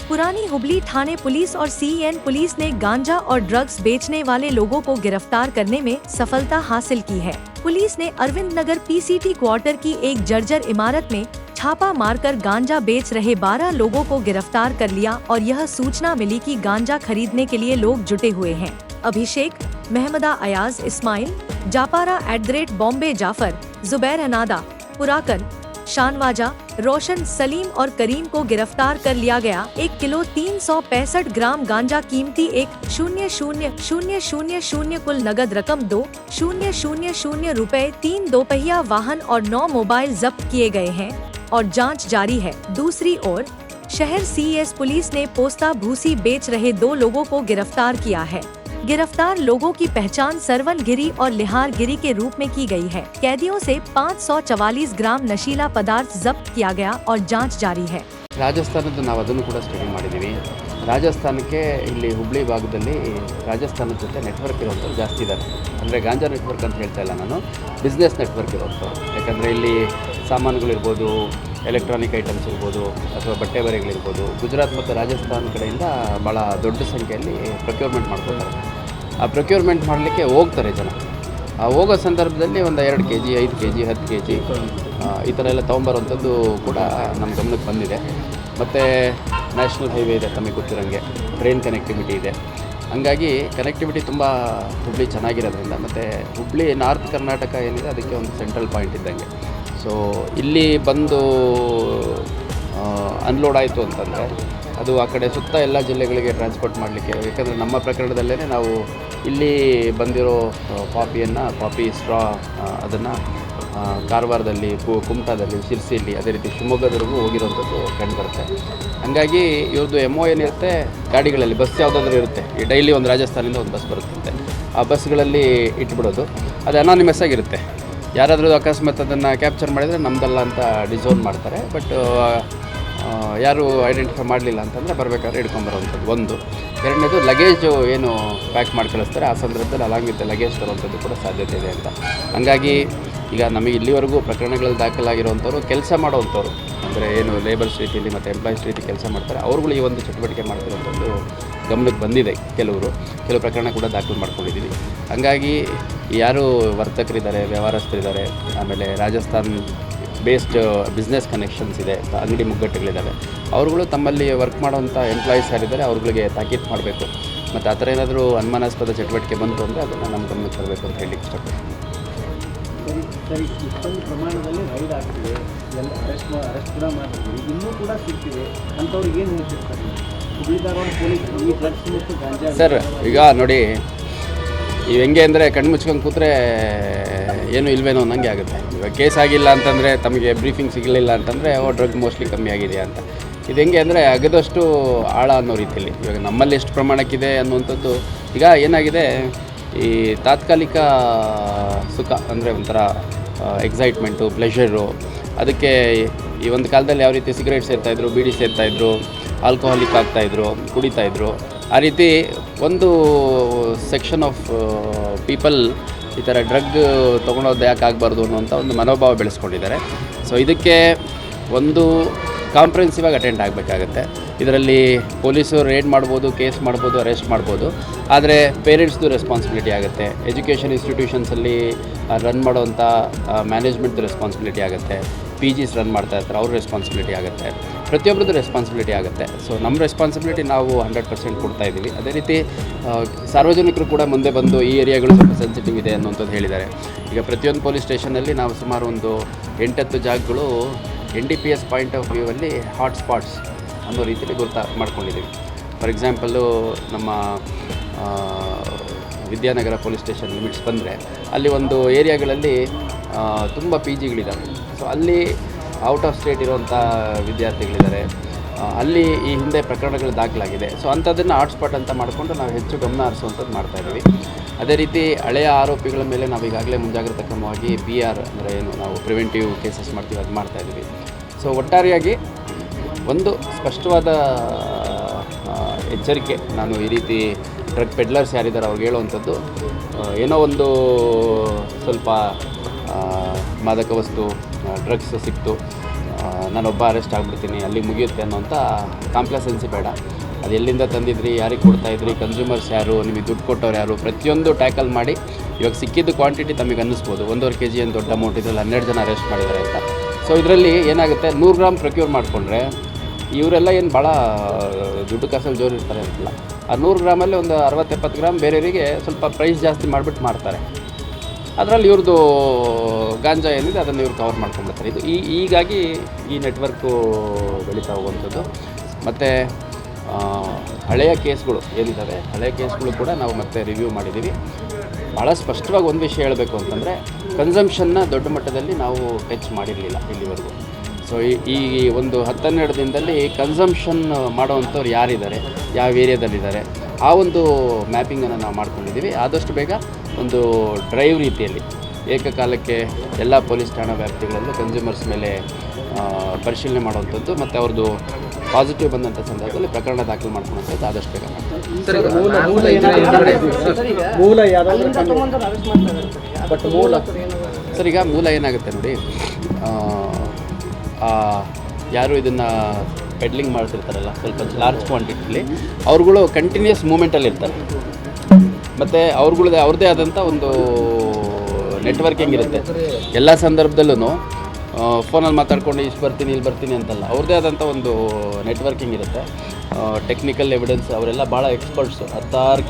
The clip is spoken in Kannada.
पुरानी हुबली थाने पुलिस और सीएन पुलिस ने गांजा और ड्रग्स बेचने वाले लोगों को गिरफ्तार करने में सफलता हासिल की है। पुलिस ने अरविंद नगर पीसीटी क्वार्टर की एक जर्जर इमारत में छापा मारकर गांजा बेच रहे 12 लोगों को गिरफ्तार कर लिया और यह सूचना मिली कि गांजा खरीदने के लिए लोग जुटे हुए हैं। अभिषेक, महमदा अयाज इस्माइल, जापारा @बॉम्बे जाफर, जुबैर अनादा, पुराकन, शानवाजा, रोशन, सलीम और करीम को गिरफ्तार कर लिया गया। 1 किलो 365 ग्राम गांजा कीमती 1,00,000 कुल नगद रकम 2,000 रुपए, 3 दोपहिया वाहन और 9 मोबाइल जब्त किए गए हैं और जांच जारी है। दूसरी ओर शहर सीएस पुलिस ने पोस्ता भूसी बेच रहे 2 लोगों को गिरफ्तार किया है। गिरफ्तार लोगों की पहचान सरवन गिरी और लिहार गिरी के रूप में की गई है। कैदियों से 544 ग्राम नशीला पदार्थ जब्त किया गया और जांच जारी है। ರಾಜಸ್ಥಾನದ್ದು ನಾವು ಅದನ್ನು ಕೂಡ ಸ್ಟಡಿ ಮಾಡಿದ್ದೀವಿ. ರಾಜಸ್ಥಾನಕ್ಕೆ ಇಲ್ಲಿ ಹುಬ್ಳಿ ಭಾಗದಲ್ಲಿ ರಾಜಸ್ಥಾನದ ಜೊತೆ ನೆಟ್ವರ್ಕ್ ಇರೋಂಥವ್ರು ಜಾಸ್ತಿ ಇದ್ದಾರೆ. ಅಂದರೆ ಗಾಂಜಾ ನೆಟ್ವರ್ಕ್ ಅಂತ ಹೇಳ್ತಾ ಇಲ್ಲ ನಾನು, ಬಿಸ್ನೆಸ್ ನೆಟ್ವರ್ಕ್ ಇರೋಂಥವ್ರು. ಯಾಕಂದರೆ ಇಲ್ಲಿ ಸಾಮಾನುಗಳಿರ್ಬೋದು, ಎಲೆಕ್ಟ್ರಾನಿಕ್ ಐಟಮ್ಸ್ ಇರ್ಬೋದು ಅಥವಾ ಬಟ್ಟೆ ಬರೆಗಳಿರ್ಬೋದು, ಗುಜರಾತ್ ಮತ್ತು ರಾಜಸ್ಥಾನ ಕಡೆಯಿಂದ ಭಾಳ ದೊಡ್ಡ ಸಂಖ್ಯೆಯಲ್ಲಿ ಪ್ರೊಕ್ಯೂರ್ಮೆಂಟ್ ಮಾಡ್ಕೊತಾರೆ. ಆ ಪ್ರೊಕ್ಯೂರ್ಮೆಂಟ್ ಮಾಡಲಿಕ್ಕೆ ಹೋಗ್ತಾರೆ ಜನ. ಆ ಹೋಗೋ ಸಂದರ್ಭದಲ್ಲಿ ಒಂದು 2 kg 5 kg 10 kg ಈ ಥರ ಎಲ್ಲ ತೊಗೊಂಬರೋವಂಥದ್ದು ಕೂಡ ನಮ್ಮ ಗಮನಕ್ಕೆ ಬಂದಿದೆ. ಮತ್ತು ನ್ಯಾಷನಲ್ ಹೈವೇ ಇದೆ, ತಮಗೆ ಗೊತ್ತಿರೋಂಗೆ ಟ್ರೈನ್ ಕನೆಕ್ಟಿವಿಟಿ ಇದೆ. ಹಂಗಾಗಿ ಕನೆಕ್ಟಿವಿಟಿ ತುಂಬ ಹುಬ್ಳಿ ಚೆನ್ನಾಗಿರೋದ್ರಿಂದ, ಮತ್ತು ಹುಬ್ಳಿ ನಾರ್ತ್ ಕರ್ನಾಟಕ ಏನಿದೆ ಅದಕ್ಕೆ ಒಂದು ಸೆಂಟ್ರಲ್ ಪಾಯಿಂಟ್ ಇದ್ದಂಗೆ. ಸೊ ಇಲ್ಲಿ ಬಂದು ಅನ್ಲೋಡ್ ಆಯಿತು ಅಂತಂದರೆ ಅದು ಆ ಕಡೆ ಸುತ್ತ ಎಲ್ಲ ಜಿಲ್ಲೆಗಳಿಗೆ ಟ್ರಾನ್ಸ್ಪೋರ್ಟ್ ಮಾಡಲಿಕ್ಕೆ, ಯಾಕಂದರೆ ನಮ್ಮ ಪ್ರಕರಣದಲ್ಲೇ ನಾವು ಇಲ್ಲಿ ಬಂದಿರೋ ಪಾಪಿ ಸ್ಟ್ರಾ ಅದನ್ನು ಕಾರವಾರದಲ್ಲಿ, ಕುಮಟಾದಲ್ಲಿ, ಶಿರ್ಸಿಯಲ್ಲಿ, ಅದೇ ರೀತಿ ಶಿವಮೊಗ್ಗದವರೆಗೂ ಹೋಗಿರೋಂಥದ್ದು ಕಂಡುಬರುತ್ತೆ. ಹಾಗಾಗಿ ಇವ್ರದ್ದು MO ಏನಿರುತ್ತೆ, ಗಾಡಿಗಳಲ್ಲಿ ಬಸ್ ಯಾವುದಾದ್ರೂ ಇರುತ್ತೆ, ಈ ಡೈಲಿ ಒಂದು ರಾಜಸ್ಥಾನದಿಂದ ಒಂದು ಬಸ್ ಬರುತ್ತಂತೆ, ಆ ಬಸ್ಗಳಲ್ಲಿ ಇಟ್ಬಿಡೋದು. ಅದು ಅನಾನಿಮಸ್ ಆಗಿರುತ್ತೆ. ಯಾರಾದರೂ ಅಕಸ್ಮಾತ್ ಅದನ್ನು ಕ್ಯಾಪ್ಚರ್ ಮಾಡಿದರೆ ನಮ್ಮದಲ್ಲ ಅಂತ ಡಿಸೋನ್ ಮಾಡ್ತಾರೆ. ಬಟ್ ಯಾರು ಐಡೆಂಟಿಫೈ ಮಾಡಲಿಲ್ಲ ಅಂತಂದರೆ ಬರಬೇಕಾದ್ರೆ ಹಿಡ್ಕೊಂಬರೋವಂಥದ್ದು ಒಂದು. ಎರಡನೇದು ಲಗೇಜು ಏನು ಪ್ಯಾಕ್ ಮಾಡಿ ಕಳಿಸ್ತಾರೆ, ಆ ಸಂದರ್ಭದಲ್ಲಿ ಅಲಾಂಗ್ ವಿತ್ ಲಗೇಜ್ ತರುವಂಥದ್ದು ಕೂಡ ಸಾಧ್ಯತೆ ಇದೆ ಅಂತ. ಹಾಗಾಗಿ ಈಗ ನಮಗೆ ಇಲ್ಲಿವರೆಗೂ ಪ್ರಕರಣಗಳಲ್ಲಿ ದಾಖಲಾಗಿರುವಂಥವ್ರು ಕೆಲಸ ಮಾಡೋವಂಥವ್ರು, ಅಂದರೆ ಏನು ಲೇಬರ್ಸ್ ರೀತಿಯಲ್ಲಿ ಮತ್ತು ಎಂಪ್ಲಾಯೀಸ್ ರೀತಿ ಕೆಲಸ ಮಾಡ್ತಾರೆ, ಅವ್ರುಗಳು ಈ ಒಂದು ಚಟುವಟಿಕೆ ಮಾಡ್ತಿರೋಂಥದ್ದು ಗಮನಕ್ಕೆ ಬಂದಿದೆ. ಕೆಲವು ಪ್ರಕರಣ ಕೂಡ ದಾಖಲು ಮಾಡ್ಕೊಂಡಿದ್ದೀವಿ. ಹಾಗಾಗಿ ಯಾರು ವರ್ತಕರಿದ್ದಾರೆ, ವ್ಯವಹಾರಸ್ಥರಿದ್ದಾರೆ, ಆಮೇಲೆ ರಾಜಸ್ಥಾನ್ ಬೇಸ್ಡ್ ಬಿಸ್ನೆಸ್ ಕನೆಕ್ಷನ್ಸ್ ಇದೆ, ಅಂಗಡಿ ಮುಗ್ಗಟ್ಟುಗಳಿದ್ದಾವೆ, ಅವ್ರುಗಳು ತಮ್ಮಲ್ಲಿ ವರ್ಕ್ ಮಾಡೋವಂಥ ಎಂಪ್ಲಾಯೀಸ್ ಯಾರಿದ್ದಾರೆ ಅವ್ರುಗಳಿಗೆ ತಾಕೀತು ಮಾಡಬೇಕು. ಮತ್ತು ಆ ಥರ ಏನಾದರೂ ಅನುಮಾನಾಸ್ಪದ ಚಟುವಟಿಕೆ ಬಂತು ಅಂದರೆ ಅದನ್ನು ನಮ್ಮ ಗಮನಕ್ಕೆ ತರಬೇಕು ಅಂತ ಹೇಳಿ ಇಷ್ಟಪಡ್ತೀನಿ. ಸರಿ, ಇಷ್ಟೊಂದು ಪ್ರಮಾಣದಲ್ಲಿ ರೈಡ್ ಆಗ್ತಿದೆ, ಎಲ್ಲ ಅರೆಸ್ಟ್ ಕೂಡ ಮಾಡ್ತಿದ್ದೀವಿ, ಇನ್ನೂ ಕೂಡ ಸಿಗ್ತಿದೆ ಅಂಥವ್ರಿಗೆ ಏನು ಹೇಳ್ತಿರ್ತಾರೆ ಹುಬ್ಳಿ ಧಾರವಾಡ ಪೊಲೀಸ್ ಈ ಡ್ರಗ್ಸ್ ಮತ್ತು ಗಾಂಜಾ? ಸರ್, ಈಗ ನೋಡಿ, ಇವು ಹೆಂಗೆ ಅಂದರೆ ಕಣ್ಣು ಮುಚ್ಕೊಂಡು ಕೂತ್ರೆ ಏನೂ ಇಲ್ವೇನೋ ಅನ್ನಂಗೆ ಆಗುತ್ತೆ. ಇವಾಗ ಕೇಸ್ ಆಗಿಲ್ಲ ಅಂತಂದರೆ, ತಮಗೆ ಬ್ರೀಫಿಂಗ್ ಸಿಗಲಿಲ್ಲ ಅಂತಂದರೆ ಡ್ರಗ್ ಮೋಸ್ಟ್ಲಿ ಕಮ್ಮಿ ಆಗಿದೆಯಾ ಅಂತ. ಇದು ಹೆಂಗೆ ಅಂದರೆ ಅಗದಷ್ಟು ಆಳ ಅನ್ನೋ ರೀತಿಯಲ್ಲಿ. ಇವಾಗ ನಮ್ಮಲ್ಲಿ ಎಷ್ಟು ಪ್ರಮಾಣಕ್ಕಿದೆ ಅನ್ನುವಂಥದ್ದು, ಈಗ ಏನಾಗಿದೆ, ಈ ತಾತ್ಕಾಲಿಕ ಸುಖ ಅಂದರೆ ಒಂಥರ ಎಕ್ಸೈಟ್ಮೆಂಟು, ಪ್ಲೆಷರು, ಅದಕ್ಕೆ ಈ ಒಂದು ಕಾಲದಲ್ಲಿ ಯಾವ ರೀತಿ ಸಿಗರೇಟ್ ಸೇರ್ತಾಯಿದ್ರು, ಬೀಡಿ ಸೇರ್ತಾಯಿದ್ರು, ಆಲ್ಕೋಹಾಲಿಕ್ ಆಗ್ತಾಯಿದ್ರು, ಕುಡಿತಾಯಿದ್ರು, ಆ ರೀತಿ ಒಂದು ಸೆಕ್ಷನ್ ಆಫ್ ಪೀಪಲ್ ಈ ಥರ ಡ್ರಗ್ ತೊಗೊಳೋದು ಯಾಕೆ ಆಗಬಾರ್ದು ಅನ್ನೋಂಥ ಒಂದು ಮನೋಭಾವ ಬೆಳೆಸ್ಕೊಂಡಿದ್ದಾರೆ. ಸೊ ಇದಕ್ಕೆ ಒಂದು ಕಾಂಪ್ರಿಹೆನ್ಸಿವ್ ಆಗಿ ಅಟೆಂಡ್ ಆಗಬೇಕಾಗತ್ತೆ. ಇದರಲ್ಲಿ ಪೊಲೀಸರು ರೇಡ್ ಮಾಡ್ಬೋದು, ಕೇಸ್ ಮಾಡ್ಬೋದು, ಅರೆಸ್ಟ್ ಮಾಡ್ಬೋದು, ಆದರೆ ಪೇರೆಂಟ್ಸ್ದು ರೆಸ್ಪಾನ್ಸಿಬಿಲಿಟಿ ಆಗುತ್ತೆ. ಎಜುಕೇಷನ್ ಇನ್ಸ್ಟಿಟ್ಯೂಷನ್ಸಲ್ಲಿ ರನ್ ಮಾಡೋವಂಥ ಮ್ಯಾನೇಜ್ಮೆಂಟ್ದು ರೆಸ್ಪಾನ್ಸಿಬಿಲಿಟಿ ಆಗುತ್ತೆ. PGs ರನ್ ಮಾಡ್ತಾ ಇರ್ತಾರೆ, ಅವ್ರ ರೆಸ್ಪಾನ್ಸಿಬಿಲಿಟಿ ಆಗುತ್ತೆ, ಪ್ರತಿಯೊಬ್ಬರದ್ದು ರೆಸ್ಪಾನ್ಸಿಬಿಲಿಟಿ ಆಗುತ್ತೆ. ಸೊ ನಮ್ಮ ರೆಸ್ಪಾನ್ಸಿಬಿಲಿಟಿ ನಾವು 100% ಕೊಡ್ತಾಯಿದ್ದೀವಿ. ಅದೇ ರೀತಿ ಸಾರ್ವಜನಿಕರು ಕೂಡ ಮುಂದೆ ಬಂದು ಈ ಏರಿಯಾಗಳು ಸ್ವಲ್ಪ ಸೆನ್ಸಿಟಿವ್ ಇದೆ ಅನ್ನೋಂಥದ್ದು ಹೇಳಿದ್ದಾರೆ. ಈಗ ಪ್ರತಿಯೊಂದು ಪೊಲೀಸ್ ಸ್ಟೇಷನಲ್ಲಿ ನಾವು ಸುಮಾರು ಒಂದು 8-10 ಜಾಗಗಳು NDPS ಪಾಯಿಂಟ್ ಆಫ್ ವ್ಯೂವಲ್ಲಿ ಹಾಟ್ ಸ್ಪಾಟ್ಸ್ ಅನ್ನೋ ರೀತಿಯಲ್ಲಿ ಮಾಡ್ಕೊಂಡಿದ್ದೀವಿ. ಫಾರ್ ಎಕ್ಸಾಂಪಲ್ಲು ನಮ್ಮ ವಿದ್ಯಾನಗರ ಪೊಲೀಸ್ ಸ್ಟೇಷನ್ ಲಿಮಿಟ್ಸ್ ಬಂದರೆ ಅಲ್ಲಿ ಒಂದು ಏರಿಯಾಗಳಲ್ಲಿ ತುಂಬ PGಗಳಿದ್ದಾವೆ. ಸೊ ಅಲ್ಲಿ ಔಟ್ ಆಫ್ ಸ್ಟೇಟ್ ಇರುವಂಥ ವಿದ್ಯಾರ್ಥಿಗಳಿದ್ದಾರೆ, ಅಲ್ಲಿ ಈ ಹಿಂದೆ ಪ್ರಕರಣಗಳು ದಾಖಲಾಗಿದೆ. ಸೊ ಅಂಥದ್ದನ್ನು ಹಾಟ್ಸ್ಪಾಟ್ ಅಂತ ಮಾಡಿಕೊಂಡು ನಾವು ಹೆಚ್ಚು ಗಮನ ಹರಿಸುವಂಥದ್ದು ಮಾಡ್ತಾಯಿದ್ದೀವಿ. ಅದೇ ರೀತಿ ಹಳೆಯ ಆರೋಪಿಗಳ ಮೇಲೆ ನಾವು ಈಗಾಗಲೇ ಮುಂಜಾಗ್ರತಾ ಕ್ರಮವಾಗಿ PR ಅಂದರೆ ಏನು ನಾವು ಪ್ರಿವೆಂಟಿವ್ ಕೇಸಸ್ ಮಾಡ್ತೀವಿ, ಅದು ಮಾಡ್ತಾಯಿದ್ದೀವಿ. ಸೊ ಒಟ್ಟಾರೆಯಾಗಿ ಒಂದು ಸ್ಪಷ್ಟವಾದ ಎಚ್ಚರಿಕೆ ನಾನು ಈ ರೀತಿ ಡ್ರಗ್ ಪೆಡ್ಲರ್ಸ್ ಯಾರಿದ್ದಾರೆ ಅವ್ರಿಗೆ ಹೇಳುವಂಥದ್ದು, ಏನೋ ಒಂದು ಸ್ವಲ್ಪ ಮಾದಕ ವಸ್ತು ಡ್ರಗ್ಸ್ ಸಿಕ್ತು, ನಾನೊಬ್ಬ ಅರೆಸ್ಟ್ ಆಗಿಬಿಡ್ತೀನಿ ಅಲ್ಲಿಗೆ ಮುಗಿಯುತ್ತೆ ಅನ್ನೋಂಥ ಕಾಂಪ್ಲಸೆನ್ಸಿ ಬೇಡ. ಅದು ಎಲ್ಲಿಂದ ತಂದಿದ್ರಿ, ಯಾರಿಗೆ ಕೊಡ್ತಾಯಿದ್ರಿ, ಕನ್ಸ್ಯೂಮರ್ಸ್ ಯಾರು, ನಿಮಗೆ ದುಡ್ಡು ಕೊಟ್ಟವ್ರು ಯಾರು, ಪ್ರತಿಯೊಂದು ಟ್ಯಾಕಲ್ ಮಾಡಿ ಇವಾಗ ಸಿಕ್ಕಿದ್ದು ಕ್ವಾಂಟಿಟಿ ತಮಗೆ ಅನ್ನಿಸ್ಬೋದು 1.5 kg ಏನು ದೊಡ್ಡ ಅಮೌಂಟ್ ಇದರಲ್ಲಿ 12 ಜನ ಅರೆಸ್ಟ್ ಮಾಡಿದ್ದಾರೆ ಅಂತ. ಸೊ ಇದರಲ್ಲಿ ಏನಾಗುತ್ತೆ 100 ಗ್ರಾಮ್ ಪ್ರೊಕ್ಯೂರ್ ಮಾಡಿಕೊಂಡ್ರೆ ಇವರೆಲ್ಲ ಏನು ಭಾಳ ದುಡ್ಡು ಕಾಸಲ್ಲಿ ಜೋರು ಇರ್ತಾರೆ ಅಂತಲ್ಲ, ಆ 100 ಗ್ರಾಮಲ್ಲಿ ಒಂದು 60-70 ಗ್ರಾಮ್ ಬೇರೆಯವರಿಗೆ ಸ್ವಲ್ಪ ಪ್ರೈಸ್ ಜಾಸ್ತಿ ಮಾಡಿಬಿಟ್ಟು ಮಾಡ್ತಾರೆ. ಅದರಲ್ಲಿ ಇವ್ರದ್ದು ಗಾಂಜಾ ಏನಿದೆ ಅದನ್ನು ಇವ್ರು ಕವರ್ ಮಾಡ್ಕೊಂಡ್ಬಿಡ್ತಾರೆ. ಇದು ಹೀಗಾಗಿ ಈ ನೆಟ್ವರ್ಕು ಬೆಳೀತಾ ಹೋಗುವಂಥದ್ದು. ಮತ್ತು ಹಳೆಯ ಕೇಸ್ಗಳು ಏನಿದ್ದಾವೆ, ಹಳೆಯ ಕೇಸ್ಗಳು ಕೂಡ ನಾವು ಮತ್ತೆ ರಿವ್ಯೂ ಮಾಡಿದ್ದೀವಿ. ಭಾಳ ಸ್ಪಷ್ಟವಾಗಿ ಒಂದು ವಿಷಯ ಹೇಳಬೇಕು ಅಂತಂದರೆ ಕನ್ಸಂಪ್ಷನ್ನ ದೊಡ್ಡ ಮಟ್ಟದಲ್ಲಿ ನಾವು ಟಚ್ ಮಾಡಿರಲಿಲ್ಲ ಇಲ್ಲಿವರೆಗೂ. ಸೊ ಈ ಒಂದು 10-12 ದಿನದಲ್ಲಿ ಕನ್ಸಂಪ್ಷನ್ ಮಾಡೋವಂಥವ್ರು ಯಾರಿದ್ದಾರೆ, ಯಾವ ಏರಿಯಾದಲ್ಲಿದ್ದಾರೆ, ಆ ಒಂದು ಮ್ಯಾಪಿಂಗನ್ನು ನಾವು ಮಾಡ್ಕೊಂಡಿದ್ದೀವಿ. ಆದಷ್ಟು ಬೇಗ ಒಂದು ಡ್ರೈವ್ ರೀತಿಯಲ್ಲಿ ಏಕಕಾಲಕ್ಕೆ ಎಲ್ಲ ಪೊಲೀಸ್ ಠಾಣಾ ವ್ಯಾಪ್ತಿಗಳಲ್ಲೂ ಕನ್ಸ್ಯೂಮರ್ಸ್ ಮೇಲೆ ಪರಿಶೀಲನೆ ಮಾಡುವಂಥದ್ದು ಮತ್ತು ಅವ್ರದ್ದು ಪಾಸಿಟಿವ್ ಬಂದಂಥ ಸಂದರ್ಭದಲ್ಲಿ ಪ್ರಕರಣ ದಾಖಲು ಮಾಡ್ಕೊಳ್ಳೋಂಥದ್ದು ಆದಷ್ಟು ಬೇಗ ಸರ್. ಈಗ ಮೂಲ ಏನಾಗುತ್ತೆ ನೋಡಿ, ಯಾರು ಇದನ್ನು ಪೆಡ್ಲಿಂಗ್ ಮಾಡ್ತಿರ್ತಾರಲ್ಲ ಸ್ವಲ್ಪ ಲಾರ್ಜ್ ಕ್ವಾಂಟಿಟಿಲಿ, ಅವ್ರುಗಳು ಕಂಟಿನ್ಯೂಸ್ ಮೂಮೆಂಟಲ್ಲಿ ಇರ್ತಾರೆ. ಮತ್ತು ಅವ್ರದ್ದೇ ಆದಂಥ ಒಂದು ನೆಟ್ವರ್ಕಿಂಗ್ ಇರುತ್ತೆ. ಎಲ್ಲ ಸಂದರ್ಭದಲ್ಲೂ ಫೋನಲ್ಲಿ ಮಾತಾಡ್ಕೊಂಡು ಇಷ್ಟು ಬರ್ತೀನಿ ಇಲ್ಲಿ ಬರ್ತೀನಿ ಅಂತಲ್ಲ, ಅವ್ರದ್ದೇ ಆದಂಥ ಒಂದು ನೆಟ್ವರ್ಕಿಂಗ್ ಇರುತ್ತೆ. ಟೆಕ್ನಿಕಲ್ ಎವಿಡೆನ್ಸ್ ಅವರೆಲ್ಲ ಭಾಳ ಎಕ್ಸ್ಪರ್ಟ್ಸು. 16